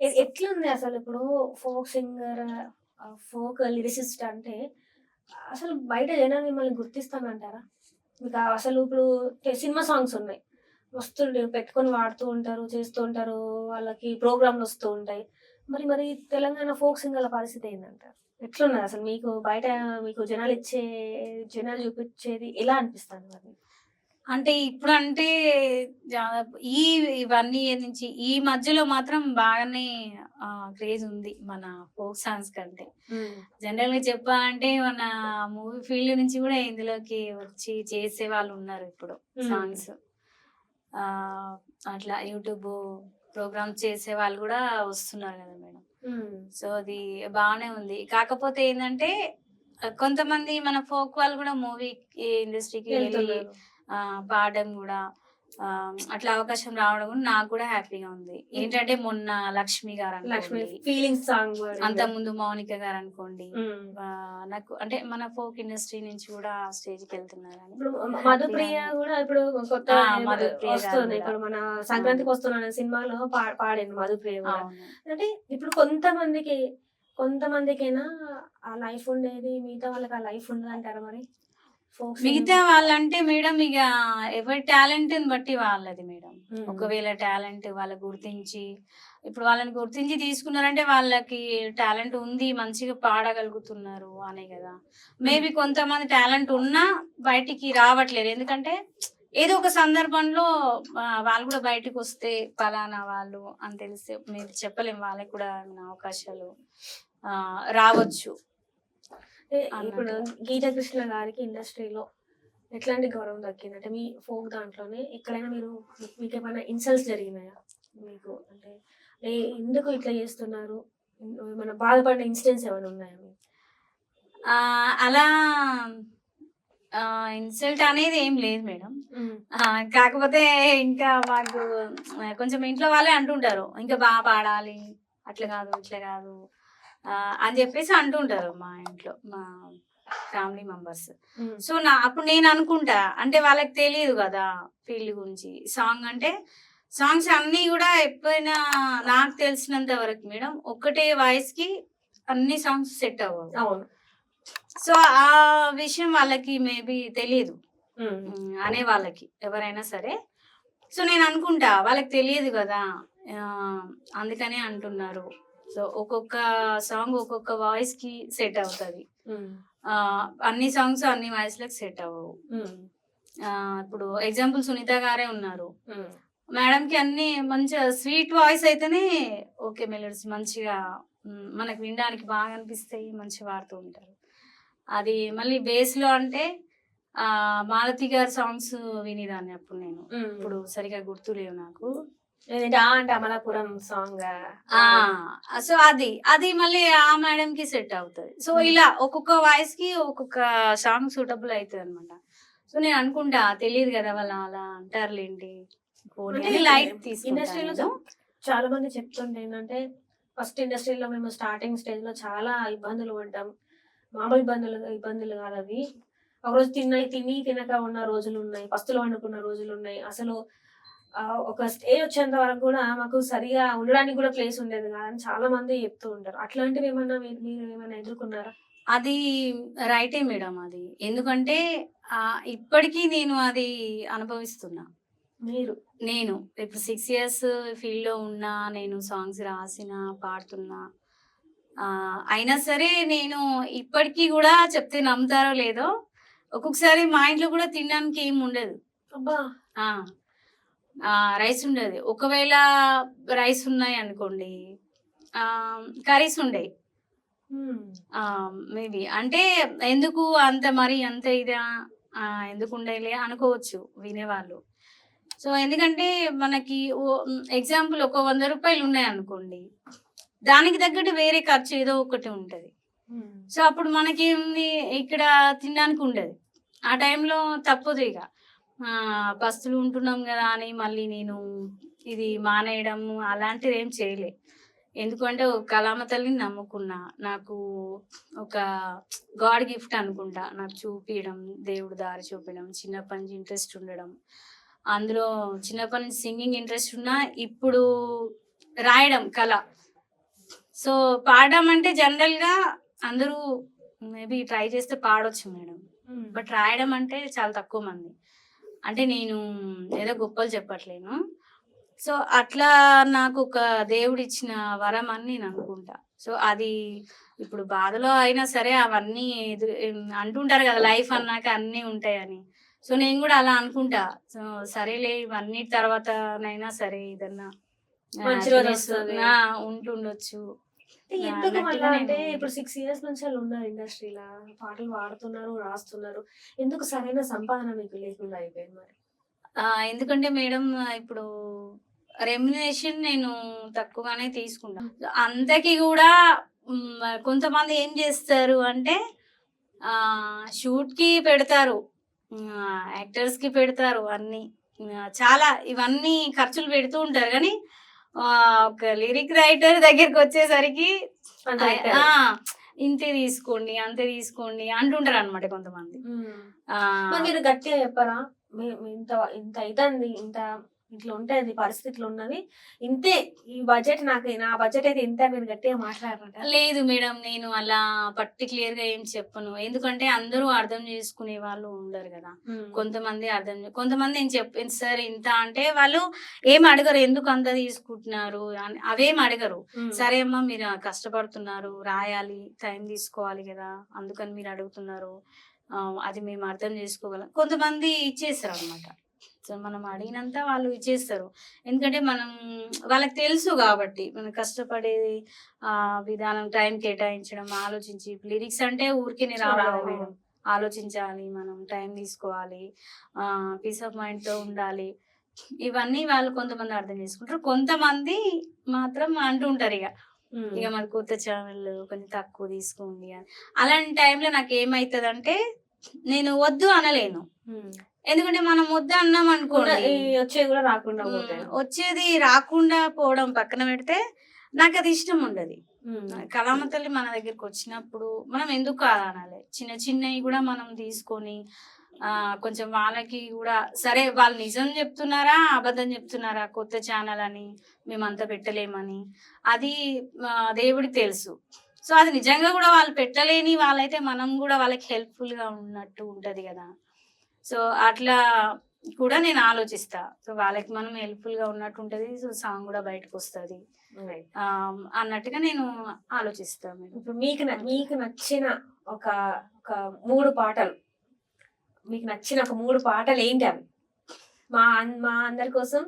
ఎట్లుంది అసలు ఇప్పుడు ఫోక్ సింగర్, ఫోక్ లిరిసిస్ట్ అంటే అసలు బయట జనాలు మిమ్మల్ని గుర్తిస్తానంటారా? మీకు అసలు ఇప్పుడు సినిమా సాంగ్స్ ఉన్నాయి. వస్తుండే పెట్టుకొని వాడుతూ ఉంటారు, చేస్తూ ఉంటారు. వాళ్ళకి ప్రోగ్రామ్‌లొస్తూ ఉంటాయి. మరి మరి తెలంగాణ ఫోక్ సింగర్‌ల పరిస్థితి ఏందంటారు? ఎట్లున్నదసలు మీకు బయట మీకు జనాలు చూపిచ్చేది ఎలా అనిపిస్తాంది మరి? అంటే ఇప్పుడంటే ఈ 1 ఇయర్ నుంచి ఈ మధ్యలో మాత్రం బాగానే క్రేజ్ ఉంది మన ఫోక్ సాంగ్స్ కంటే. హ్మ్. జనరల్‌గా చెప్పాలంటే మన మూవీ ఫీల్డ్ నుంచి కూడా ఇందులోకి వచ్చి చేసేవాళ్ళు ఉన్నారు ఇప్పుడు హ్మ్. సాంగ్స్. ఆహ్, అట్లా యూట్యూబ్ ప్రోగ్రామ్స్ చేసేవాళ్ళు కూడా వస్తున్నారు కదా మేడం. హ్మ్. సో, అది బానే ఉంది. కాకపోతే ఏందంటే కొంతమంది మన ఫోక్ వాళ్ళు కూడా మూవీకి ఇండస్ట్రీకి వెళ్ళి వెళ్తున్నారు. పాడడం గూడా అట్లా అవకాశం రావడం గూడా నాకు గూడా హ్యాపీగా ఉంది. హ్మ్. ఏంటంటే మొన్న 'లక్ష్మి' లక్ష్మి గారనుకోండి, ఫీలింగ్స్ సాంగ్ పాడిండ్రు. అంతకుముందు 'మౌనిక' గారనుకోండి. హ్మ్. నాకు అంటే మన ఫోక్ ఇండస్ట్రీ నుంచి గూడా స్టేజ్‌కెళ్తున్నారని ఇప్పుడు మధుప్రియ హ్యాపీగానే. గూడా ఇప్పుడు కొత్తగా మధుప్రియ గారు వస్తుంది. గూడా. ఇప్పుడు మన అవును. 'సంక్రాంతికొస్తున్నాను' సినిమాలో పాడింది మధుప్రియ గూడా. అవును. అంటే ఇప్పుడు కొంతమందికేనా ఆ లైఫ్ ఉండేది. మిగతా వాళ్ళకి ఆ లైఫ్ ఉండదంటారా మరి? Folk singing. మిగతా వాళ్ళంటే మేడం ఇగ ఎవరి టాలెంట్‌ని బట్టి వాళ్ళది మేడం. హ్మ్. ఒకవేళ టాలెంట్ వాళ్ళకి గుర్తించి ఇప్పుడు వాళ్ళని గుర్తించి తీసుకున్నారంటే వాళ్ళకి టాలెంట్ ఉంది, మంచిగా పాడగలుగుతున్నారు అనే గదా! హ్మ్. మేబీ కొంతమంది టాలెంట్ ఉన్నా బయటికి రావట్లేదు. ఎందుకంటే ఏదో ఒక సందర్భంలో వాళ్ళు గూడా బయటికొస్తే పలానా వాళ్ళు అని తెలిస్తే మేబీ చెప్పలేం, వాళ్ళకి కూడా ఏమైనా అవకాశాలు రావచ్చు ఇప్పుడు అన్నట్టుగా. గీతా కృష్ణ గారికి ఇండస్ట్రీలో ఎట్లాంటి గౌరవం దక్కింది? అంటే మీ ఫోక్ దాంట్లోనే ఎక్కడైనా మీకేమైనా ఇన్సల్ట్స్ జరిగినాయా? మీకు అంటే ఏ ఎందుకు ఇట్లా చేస్తున్నారు? ఏమైనా బాధపడిన ఇన్సిడెంట్స్ ఏమైనా ఉన్నాయా మీకు? అలా ఇన్సల్ట్ అనేది ఏం లేదు మేడం. హ్మ్. కాకపోతే ఇంకా మాకు కొంచెం ఇంట్లో వాళ్ళే అంటుంటారు. ఇంకా పాడాలి. అట్లా గాదు, ఇట్లా గాదు అని జెప్పేసి అంటుంటారు మా ఇంట్లో. మా ఫ్యామిలీ మెంబర్స్. హ్మ్. సో, అప్పుడు నేను అనుకుంటా. అంటే వాళ్ళకి తెలీదు గదా ఫీల్డ్ గురించి. సాంగ్ అంటే సాంగ్స్ అన్నీ గూడా ఎప్పుడైనా నాకు తెలిసినంత వరకు మేడం ఒక్కటే వాయిస్‌కి అన్ని సాంగ్స్ సెట్ అవ్వవు. అవును. సో, ఆ విషయం వాళ్ళకి మేబీ తెలీదు. హ్మ్. అనే వాళ్ళకి ఎవరైనా సరే. సో, నేననుకుంటా వాళ్ళకి తెలియదు గదా! ఆహ్, అందుకనే అంటున్నారు. సో, ఒక్కొక్క సాంగ్ ఒక్కొక్క వాయిస్‌కి సెట్ అవుతది. హ్మ్. అన్ని సాంగ్స్ అన్ని వాయిస్‌లకి సెట్ అవ్వవు. హ్మ్. ఇప్పుడు ఎగ్జాంపుల్ 'సునీత' గారే ఉన్నారు. హ్మ్. మేడంకి అన్నీ మంచిగా స్వీట్ వాయిస్ అయితేనే ఓకే. మెలోడీస్ మంచిగా మనకు వినడానికి బాగా అనిపిస్తాయి. మంచిగా పాడుతూ ఉంటారు. అది మళ్ళీ బేస్‌లో అంటే 'మాలతి' గారి సాంగ్స్ వినేదాన్ని అప్పుడు నేను. హ్మ్. ఇప్పుడు సరిగ్గా గుర్తులేవు నాకు. ఏదంటే 'ఆ' అంటే అమలాపురం సాంగా? ఆ! ఆ! సో, అది మళ్ళీ ఆ మేడంకి సెట్ అవుతది. సో, హ్మ్. ఇలా ఒక్కొక్క వాయిస్‌కి ఒక్కొక్క సాంగ్ సూటబుల్ అయితదనమాట. సో, నేను అనుకుంటా తెలీదు గదా! వాళ్ళు అలా అంటారులెండి. పోనీ అంటే అని లైట్ తీసుకుంటా ఇండస్ట్రీలో నేను. చాలా మంది చెప్తుంటే ఏంటంటే, ఫస్ట్ ఇండస్ట్రీలో మేము స్టార్టింగ్ స్టేజ్‌లో చాలా ఇబ్బందులు పడ్డాం. మామూలు ఇబ్బందులు కాదవి. ఒకరోజు తినక ఉన్న రోజులున్నాయి. పస్తులు వండుకున్న రోజులున్నాయి. అసలు ఒక స్టేజ్ వచ్చేంత వరకు కూడా మాకు సరిగా ఉండడానికి కూడా ప్లేస్ ఉండేది కాదని చాలా మంది చెప్తూ ఉంటారు. అట్లాంటివేమన్నా మీరేమైనా ఎదుర్కొన్నారా? అది రైటే మేడం అది. ఎందుకంటే ఇప్పటికి నేను అది అనుభవిస్తున్నా. మీరు? నేను ఇప్పుడు 6 ఇయర్స్ ఫీల్డ్‌లో ఉన్నా, నేను సాంగ్స్ రాసినా, పాడుతున్నా. అయినా సరే నేను ఇప్పటికి గూడా చెప్తే నమ్ముతారో లేదో, ఒక్కొక్కసారి మా ఇంట్లో గూడా తినడానికి ఏముండదు. అబ్బా! ఆ! రైస్ ఉండదు. ఒకవేళ రైస్ ఉన్నాయనుకోండి, కర్రీస్ ఉండయి. హ్మ్. మేబీ అంటే ఎందుకు అంత మరి అంత ఇదా ఎందుకుండయిలే అనుకోవచ్చు వినేవాళ్ళు. సో, ఎందుకంటే మనకి ఎగ్జాంపుల్ ఒక రూ. 100 ఉన్నాయనుకోండి, దానికి తగ్గట్టు వేరే ఖర్చు ఏదో ఒకటి ఉంటది. హ్మ్. సో, అప్పుడు మనకేంది ఇక్కడ తినడానికి ఉండదు. ఆ టైంలో తప్పదు ఇగ. పస్తులు ఉంటున్నాం గదా అని మళ్ళీ నేను ఇది మానేయడం అలాంటిదేం చేయలే. ఎందుకంటే ఒక కళామ తల్లిని నమ్ముకున్నా. నాకు ఒక గాడ్ గిఫ్ట్ అనుకుంటా. నాకు చూపియడం, దేవుడు దారి చూపడం, చిన్నప్పటి నుంచి ఇంట్రెస్ట్ ఉండడం. అందులో చిన్నప్పటి నుంచి సింగింగ్ ఇంట్రెస్ట్ ఉన్నా, ఇప్పుడు రాయడం కళ. సో పాడడం అంటే జనరల్ గా అందరూ మేబీ ట్రై చేస్తే పాడొచ్చు మేడం. బట్ రాయడం అంటే చాలా తక్కువ మంది. అంటే నేను ఏదో గొప్పలు చెప్పట్లేను. సో అట్లా నాకు ఒక దేవుడిచ్చిన వరం అని నేను అనుకుంటా. సో అది ఇప్పుడు బాధలో అయినా సరే అవన్నీ అంటుంటారు కదా, లైఫ్ అన్నాక అన్నీ ఉంటాయని. సో నేను కూడా అలా అనుకుంటా. సో సరేలే ఇవన్నిటి తర్వాతనైనా సరే ఏదన్నా మంచి రోజు happiness వస్తది. ఉంటుండొచ్చు ఎందుకు అన్నట్టుగా మళ్ళా అంటే నేను ఇప్పుడు 6 ఇయర్స్ నుంచి వాళ్ళు ఉన్నారు ఇండస్ట్రీలో, పాటలు పాడుతున్నారు, రాస్తున్నారు. ఎందుకు సరైన సంపాదన మీకు లేకుండా అయిపోయింది మరి? ఎందుకంటే మేడం ఇప్పుడు రెమ్యునరేషన్ నేను తక్కువగానే తీసుకుంటా. అంతకి కూడా కొంతమంది ఏం చేస్తారు అంటే షూట్ కి పెడతారు, యాక్టర్స్ కి పెడతారు అన్ని, చాలా ఇవన్నీ ఖర్చులు పెడుతూ ఉంటారు. కానీ ఒక లిరిక్ రైటర్ దగ్గరికి వచ్చేసరికి అంత అయితే ఆ ఇంతే తీసుకోండి అంతే తీసుకోండి అంటుంటారు అనమాట కొంతమంది. మరి మీరు గట్టిగా చెప్పరా? ఇంత ఇంత అవుతుంది, ఇంత ఇట్లా ఉంటుంది, పరిస్థితులు ఉన్నది, ఇంతే ఈ బడ్జెట్, నా బడ్జెట్ అయితే ఇంత, మీరు గట్టిగా మాట్లాడరంట? లేదు మేడం, నేను అలా పర్టిక్యులర్ గా ఏం చెప్పను. ఎందుకంటే అందరూ అర్థం చేసుకునే వాళ్ళు ఉండరు కదా. కొంతమంది కొంతమంది నేను చెప్పాను సార్ ఇంత అంటే వాళ్ళు ఏం అడగరు, ఎందుకు అంత తీసుకుంటున్నారు అని అవేం అడగరు. సరే అమ్మా మీరు కష్టపడుతున్నారు, రాయాలి, టైం తీసుకోవాలి కదా, అందుకని మీరు అడుగుతున్నారు, అది మేము అర్థం చేసుకోగలం. కొంతమంది ఇచ్చేస్తారు అనమాట. సో మనం అడిగినంత వాళ్ళు ఇచ్చేస్తారు. ఎందుకంటే వాళ్ళకి తెలుసు కాబట్టి మనం కష్టపడేది విధానం, టైం కేటాయించడం, ఆలోచించి. లిరిక్స్ అంటే ఊరికే రావాలి, ఆలోచించాలి, మనం టైం తీసుకోవాలి, పీస్ ఆఫ్ మైండ్ తో ఉండాలి. ఇవన్నీ వాళ్ళు కొంతమంది అర్థం చేసుకుంటారు. కొంతమంది మాత్రం అంటుంటారు ఇక మరి కొత్త ఛానల్ కొంచెం తక్కువ తీసుకోండి అని. అలాంటి టైంలో నాకు ఏమైతుంది అంటే నేను వద్దు అనలేను. ఎందుకంటే మనం వద్దు అన్నాం అనుకోండి, వచ్చేది కూడా రాకుండా వచ్చేది రాకుండా పోవడం పక్కన పెడితే నాకు అది ఇష్టం ఉండదు. కళామ తల్లి మన దగ్గరికి వచ్చినప్పుడు మనం ఎందుకు కాదనాలి? చిన్న చిన్నవి కూడా మనం తీసుకొని కొంచెం వాళ్ళకి కూడా సరే, వాళ్ళు నిజం చెప్తున్నారా అబద్ధం చెప్తున్నారా కొత్త ఛానల్ అని మేమంతా పెట్టలేమని, అది దేవుడికి తెలుసు. సో అది నిజంగా కూడా వాళ్ళు పెట్టలేని వాళ్ళైతే మనం కూడా వాళ్ళకి హెల్ప్ఫుల్ గా ఉన్నట్టు ఉంటది కదా. సో అట్లా కూడా నేను ఆలోచిస్తా. సో వాళ్ళకి మనం హెల్ప్ఫుల్ గా ఉన్నట్టు ఉంటది, సో సాంగ్ కూడా బయటకు వస్తుంది అన్నట్టుగా నేను ఆలోచిస్తాను. ఇప్పుడు మీకు నచ్చిన ఒక 3 పాటలు, మీకు నచ్చిన ఒక 3 పాటలు ఏంటి అవి? మా అందరి కోసం,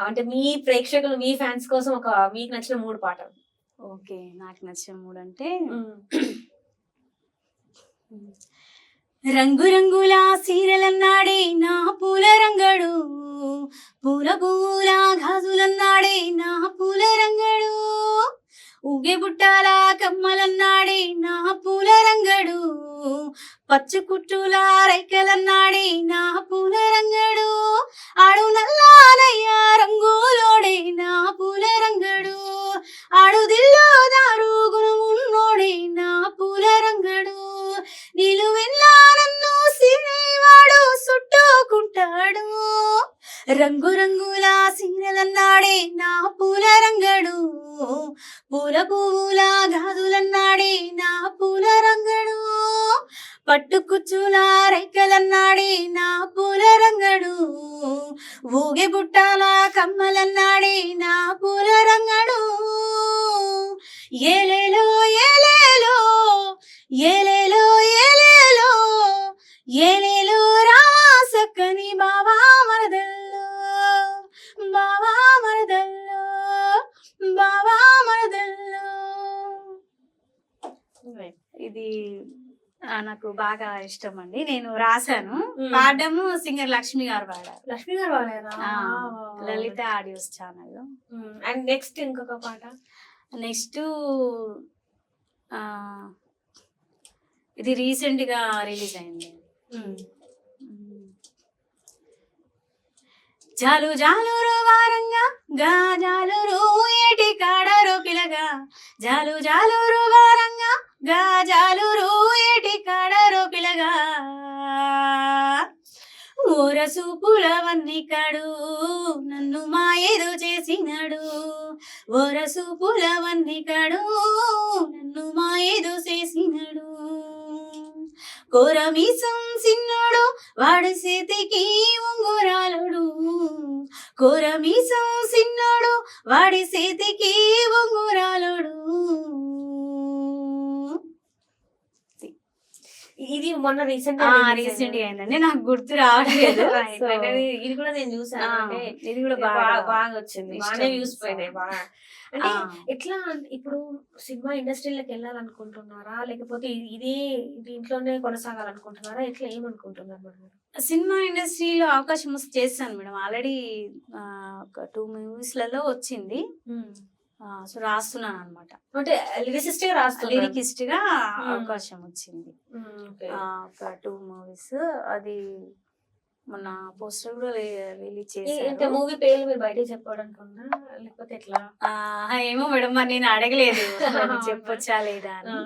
అంటే మీ ప్రేక్షకులు, మీ ఫ్యాన్స్ కోసం మీకు నచ్చిన 3 పాటలు. ఓకే, నాకు నచ్చిన 3 అంటే రంగు రంగుల సీరలన్నాడే నా పూల రంగడు, పూల పూల గాజులన్నాడే నా పూల రంగడు, ఊగే బుట్టాల కమ్మలన్నాడే నా పూల రంగడు, పచ్చు కుట్టుల రైకలన్నాడే నా పూల రంగడు, ఆడు నల్లానయ్య రంగులోడే నా పూల రంగడు, ఆడు దిల్లో దారు గుణమున్నోడే నా పూల రంగడు, నిలువెల్లా నన్ను సినేవాడు చుట్టుకుంటాడు, రంగు రంగుల సీరలన్నాడే నా పూల రంగడు, పూల పువ్వుల గాజులన్నాడే నా పూల రంగడు, పట్టుకుచ్చుల రైకలన్నాడే నా పూల రంగడు, ఊగే బుట్టాల కమ్మలన్నాడే నా పూల రంగడు, ఏలేలో ఏలేలో ఏలేలో ఏలేలో ఏలేలో రాసక్కని బావా మరదల్లో, బావా మరదల్లో, బావా మరదల్లో. ఇది నాకు బాగా ఇష్టం అండి. నేను రాశాను, పాడము సింగర్ లక్ష్మి గారు పాడారు. లక్ష్మి గారు పాడారా? లలిత ఆడియోస్ ఛానల్. అండ్ నెక్స్ట్ ఇంకొక పాట, నెక్స్ట్ ఇది రీసెంట్ గా రిలీజ్ అయింది. జాలు జాలురు వారంగా గాజాలురు ఏటి కాడరో పిలగా, జాలు జాలురు వారంగా గాజాలురు ఏటి కాడరో పిలగా, ఊర ఓరసూపుల వన్నికాడు నన్ను మాయేదో చేసినాడు, ఓరసూపుల వన్నికాడు నన్ను మాయేదో చేసినాడు. కోరమీసం సిన్నోడు వాడి చేతికి ఉంగురాలుడు, కోరమీసం సిన్నోడు వాడి చేతికి ఉంగురాలుడు. ఇది మొన్న రీసెంట్ రీసెంట్ గా అయిందండి, నాకు గుర్తు రావట్లేదు. So, ఇది కూడా నేను చూసాను. అంటే ఇది కూడా బాగా వచ్చింది, బాగానే వ్యూస్ పోయినాయి బాగా. అంటే ఎట్లా ఇప్పుడు సినిమా ఇండస్ట్రీలోకి వెళ్ళాలనుకుంటున్నారా, లేకపోతే ఇదే దీంట్లోనే కొనసాగాలనుకుంటున్నారా, ఎట్లా ఏమనుకుంటున్నారు మరి మీరు? సినిమా ఇండస్ట్రీలో అవకాశం వస్తే చేస్తాను మేడం. ఆల్రెడీ ఒక 2 మూవీస్లలో వచ్చింది. సో రాస్తున్నాను అనమాట, అంటే లిరిసిస్ట్ గా రాస్తున్నారు. లిరికిస్ట్ గా అవకాశం వచ్చింది. ఒక 2 మూవీస్, అది మొన్న పోస్టర్ కూడా రిలీజ్ ఇంకా చేశారు. మూవీ పేర్లు మీరు బయట చెప్పడానికి ఉందా, లేకపోతే ఎట్లా? ఏమో మేడం, మరి నేను అడగలేదు అది చెప్పొచ్చా లేదా అని.